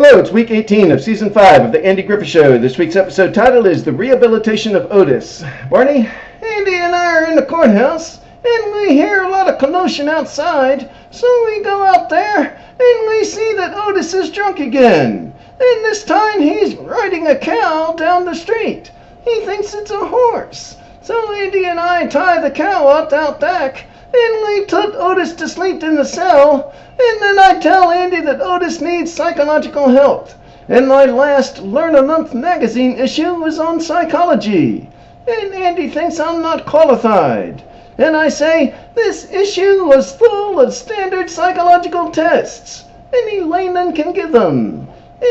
Hello, it's week 18 of season 5 of the Andy Griffith Show. This week's episode title is The Rehabilitation of Otis. Barney, Andy and I are in the courthouse, and we hear a lot of commotion outside, so we go out there, and we see that Otis is drunk again. And this time he's riding a cow down the street. He thinks it's a horse. So Andy and I tie the cow up out back, and we put Otis to sleep in the cell, and then I tell Andy that Otis needs psychological help. And my last Learn a Month magazine issue was on psychology. And Andy thinks I'm not qualified. And I say, this issue was full of standard psychological tests. Any layman can give them.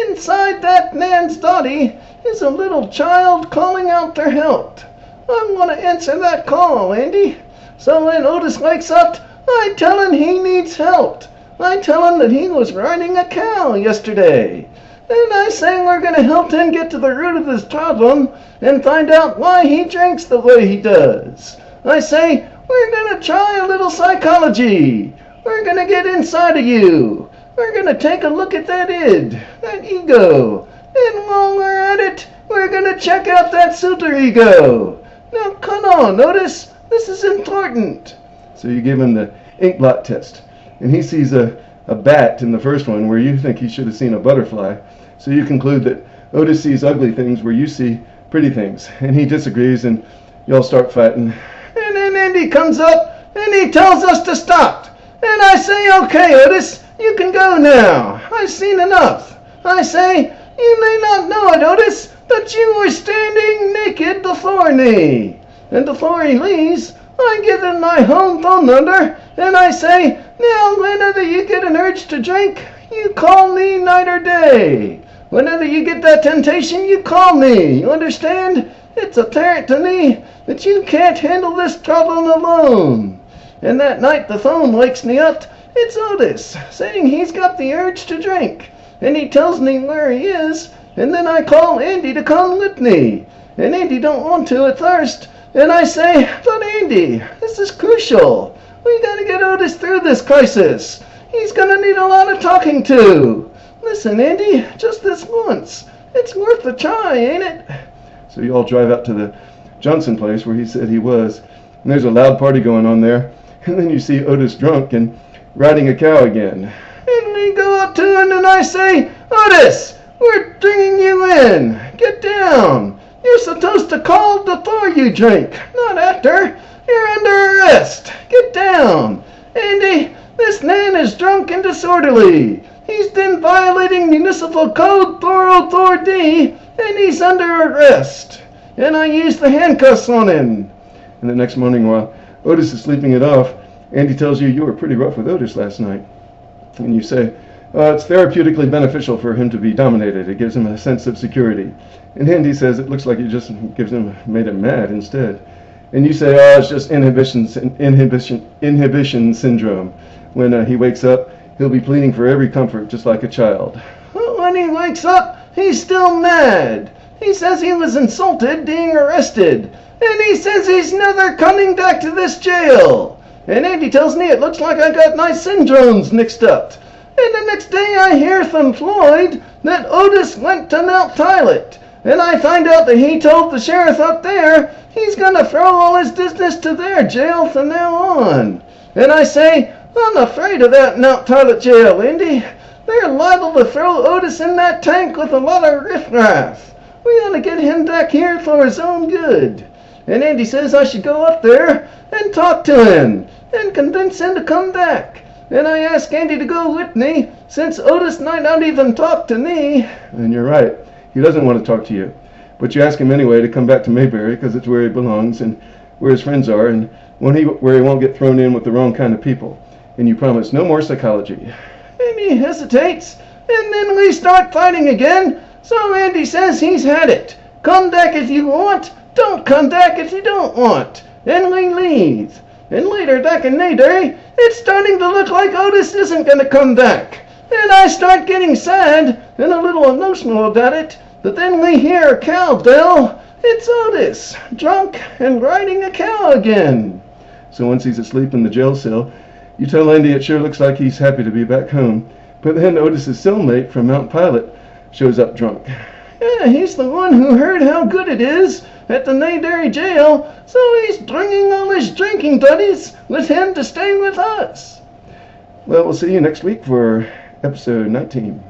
Inside that man's body is a little child calling out their help. I'm going to answer that call, Andy. So when Otis wakes up, I tell him he needs help. I tell him that he was riding a cow yesterday. And I say we're going to help him get to the root of his problem and find out why he drinks the way he does. I say, we're going to try a little psychology. We're going to get inside of you. We're going to take a look at that id, that ego. And while we're at it, we're going to check out that superego. Now come on, Otis. This is important. So you give him the ink blot test. And he sees a bat in the first one where you think he should have seen a butterfly. So you conclude that Otis sees ugly things where you see pretty things. And he disagrees and y'all start fighting. And then Andy comes up and he tells us to stop. And I say, okay, Otis, you can go now. I've seen enough. I say, you may not know it, Otis, but you were standing naked before me. And before he leaves, I give him my home phone number, and I say, now whenever you get an urge to drink, you call me night or day. Whenever you get that temptation, you call me. You understand? It's apparent to me that you can't handle this problem alone. And that night the phone wakes me up. It's Otis, saying he's got the urge to drink. And he tells me where he is, and then I call Andy to come with me. And Andy don't want to at first. And I say, but Andy, this is crucial. We gotta get Otis through this crisis. He's gonna need a lot of talking to. Listen, Andy, just this once. It's worth a try, ain't it? So you all drive out to the Johnson place where he said he was. And there's a loud party going on there. And then you see Otis drunk and riding a cow again. And we go up to him and I say, Otis, we're bringing you in. Get down. You're supposed to call before you drink, not after. You're under arrest. Get down. Andy, this man is drunk and disorderly. He's been violating Municipal Code 404D, and he's under arrest. And I use the handcuffs on him. And the next morning, while Otis is sleeping it off, Andy tells you were pretty rough with Otis last night. And you say, it's therapeutically beneficial for him to be dominated. It gives him a sense of security. And Andy says it looks like it just made him mad instead. And you say, it's just inhibition syndrome. When he wakes up, he'll be pleading for every comfort, just like a child. But when he wakes up, he's still mad. He says he was insulted being arrested. And he says he's never coming back to this jail. And Andy tells me it looks like I got my syndromes mixed up. And the next day I hear from Floyd that Otis went to Mount Pilot. And I find out that he told the sheriff up there he's going to throw all his business to their jail from now on. And I say, I'm afraid of that Mount Pilot jail, Andy. They're liable to throw Otis in that tank with a lot of riffraff. We ought to get him back here for his own good. And Andy says I should go up there and talk to him and convince him to come back. And I ask Andy to go with me, since Otis might not even talk to me. And you're right. He doesn't want to talk to you. But you ask him anyway to come back to Mayberry because it's where he belongs and where his friends are and where he won't get thrown in with the wrong kind of people. And you promise no more psychology. And he hesitates. And then we start fighting again. So Andy says he's had it. Come back if you want. Don't come back if you don't want. And we leave. And later back in Mayberry, it's starting to look like Otis isn't going to come back. And I start getting sad and a little emotional about it. But then we hear a cow bell. It's Otis, drunk and riding a cow again. So once he's asleep in the jail cell, you tell Andy it sure looks like he's happy to be back home. But then Otis's cellmate from Mount Pilot shows up drunk. Yeah, he's the one who heard how good it is at the Nadary jail, so he's bringing all his drinking buddies with him to stay with us. Well, we'll see you next week for episode 19.